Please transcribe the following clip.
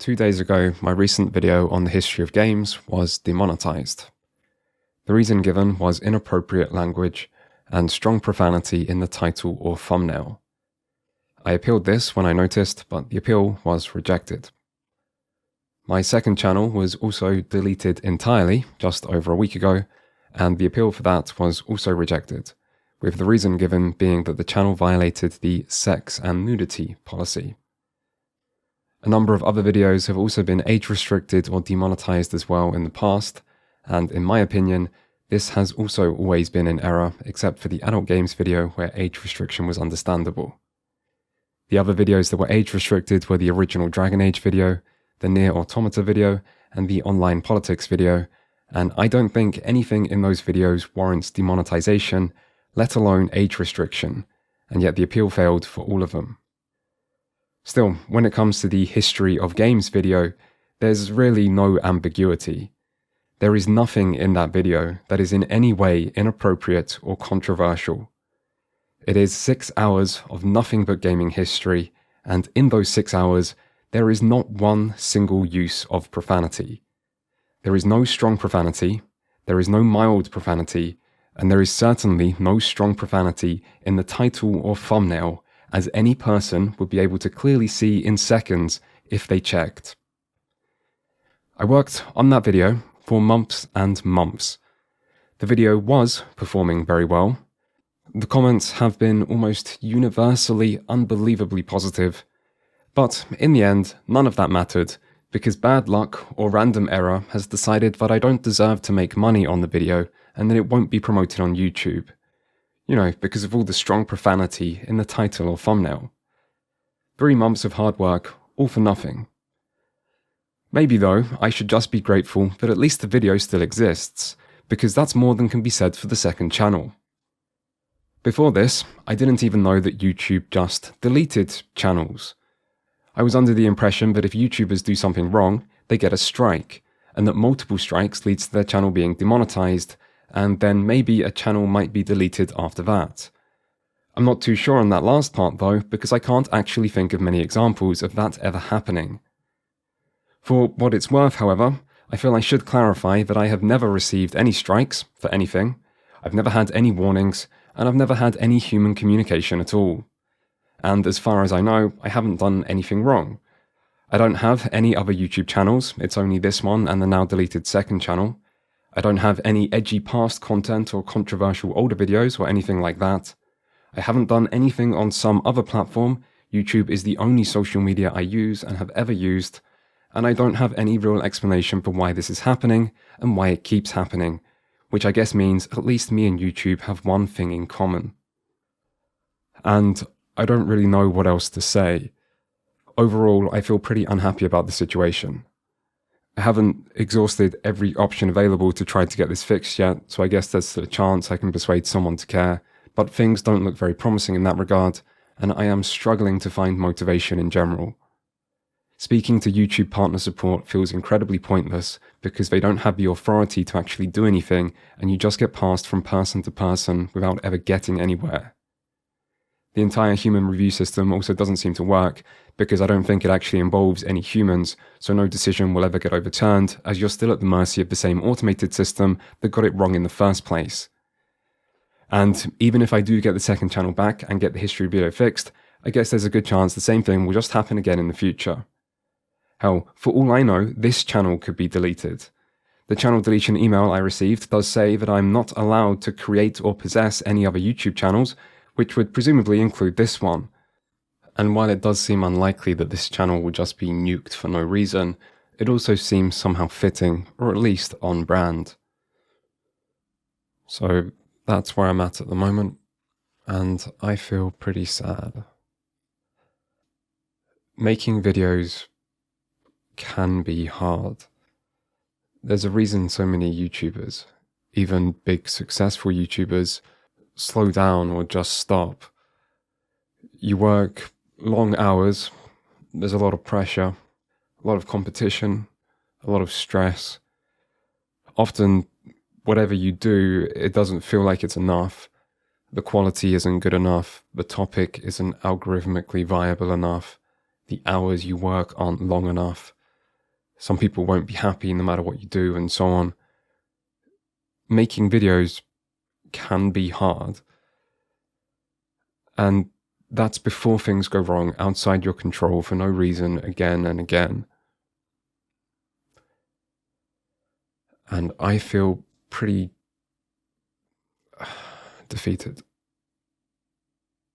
2 days ago, my recent video on the history of games was demonetized. The reason given was inappropriate language and strong profanity in the title or thumbnail. I appealed this when I noticed, but the appeal was rejected. My second channel was also deleted entirely just over a week ago, and the appeal for that was also rejected, with the reason given being that the channel violated the sex and nudity policy. A number of other videos have also been age restricted or demonetized as well in the past, and in my opinion, this has also always been in error except for the adult games video where age restriction was understandable. The other videos that were age restricted were the original Dragon Age video, the Nier Automata video, and the online politics video, and I don't think anything in those videos warrants demonetization, let alone age restriction, and yet the appeal failed for all of them. Still, when it comes to the history of games video, there's really no ambiguity. There is nothing in that video that is in any way inappropriate or controversial. It is 6 hours of nothing but gaming history, and in those 6 hours, there is not one single use of profanity. There is no strong profanity, there is no mild profanity, and there is certainly no strong profanity in the title or thumbnail, as any person would be able to clearly see in seconds if they checked. I worked on that video for months and months. The video was performing very well. The comments have been almost universally unbelievably positive, but in the end, none of that mattered, because bad luck or random error has decided that I don't deserve to make money on the video and that it won't be promoted on YouTube. You know, because of all the strong profanity in the title or thumbnail. 3 months of hard work, all for nothing. Maybe though, I should just be grateful that at least the video still exists, because that's more than can be said for the second channel. Before this, I didn't even know that YouTube just deleted channels. I was under the impression that if YouTubers do something wrong, they get a strike, and that multiple strikes leads to their channel being demonetized, and then maybe a channel might be deleted after that. I'm not too sure on that last part though, because I can't actually think of many examples of that ever happening. For what it's worth, however, I feel I should clarify that I have never received any strikes for anything, I've never had any warnings, and I've never had any human communication at all. And as far as I know, I haven't done anything wrong. I don't have any other YouTube channels, it's only this one and the now deleted second channel. I don't have any edgy past content or controversial older videos or anything like that. I haven't done anything on some other platform. YouTube is the only social media I use and have ever used, and I don't have any real explanation for why this is happening and why it keeps happening, which I guess means at least me and YouTube have one thing in common. And I don't really know what else to say. Overall, I feel pretty unhappy about the situation. I haven't exhausted every option available to try to get this fixed yet, so I guess there's a chance I can persuade someone to care, but things don't look very promising in that regard, and I am struggling to find motivation in general. Speaking to YouTube partner support feels incredibly pointless because they don't have the authority to actually do anything, and you just get passed from person to person without ever getting anywhere. The entire human review system also doesn't seem to work, because I don't think it actually involves any humans, so no decision will ever get overturned, as you're still at the mercy of the same automated system that got it wrong in the first place. And even if I do get the second channel back and get the history video fixed, I guess there's a good chance the same thing will just happen again in the future. Hell, for all I know, this channel could be deleted. The channel deletion email I received does say that I'm not allowed to create or possess any other YouTube channels, which would presumably include this one. And while it does seem unlikely that this channel will just be nuked for no reason, it also seems somehow fitting, or at least on brand. So that's where I'm at the moment, and I feel pretty sad. Making videos can be hard. There's a reason so many YouTubers, even big successful YouTubers, slow down or just stop. You work long hours, there's a lot of pressure, a lot of competition, a lot of stress. Often, whatever you do, it doesn't feel like it's enough. The quality isn't good enough, the topic isn't algorithmically viable enough, the hours you work aren't long enough. Some people won't be happy no matter what you do, and so on. Making videos can be hard. And that's before things go wrong outside your control for no reason again and again. And I feel pretty defeated.